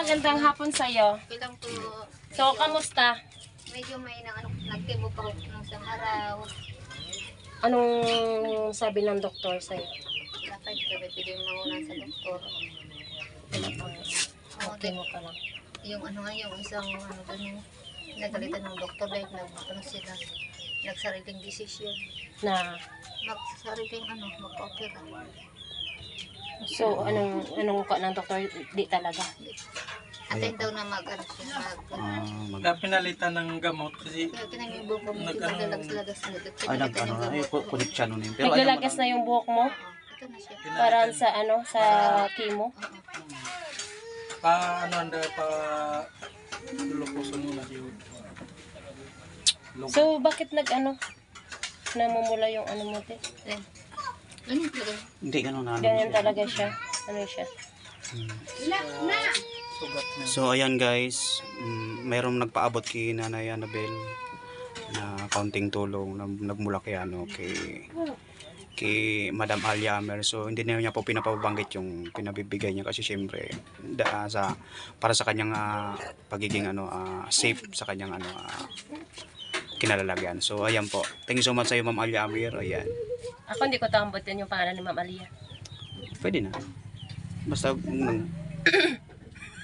magandang hapon sa'yo. Bilang po, So, kamusta? medyo may nagtibo pa ako ng isang araw. Anong sabi ng doktor sa'yo? Dapat sabi, pwede mauna sa doktor. Okay mo pa lang. Yung ano nga, yung isang ano doon yung nagalitan ng doktor dahil ano sila, nagsariling desisyon. Na, Magsariling magpa-opera. so, anong ka ng doktor? Di talaga. Atin daw na mag-ano siya, Kaya pinalitan ng gamot kasi kaya kinangibong ko, medyo naglagas-lagas na ito. Ay, nag-ano na, kulit siya nun. Pero Naglalagas na yung buhok mo? Ito na siya. Para sa sa chemo? Lukusan mo na yun. So, bakit namumula yung mo, te? Ayan. Ano yung talaga? hindi ganun na. Ganyan talaga siya. Ano siya? Sugat na. So ayan guys, mayroong nagpaabot kay Nanay Annabel na kaunting tulong na nagmula kay kay Madam Alyamer. So hindi na niya po pinapabanggit yung pinabibigay niya kasi syempre para sa kanyang pagiging safe sa kanyang kinalalagyan. So ayan po. Thank you so much sa iyo Ma'am Alyamer. Ayan. Ako hindi ko tambot yan yung pangalan ni Ma'am Alia. Pwede na. Basta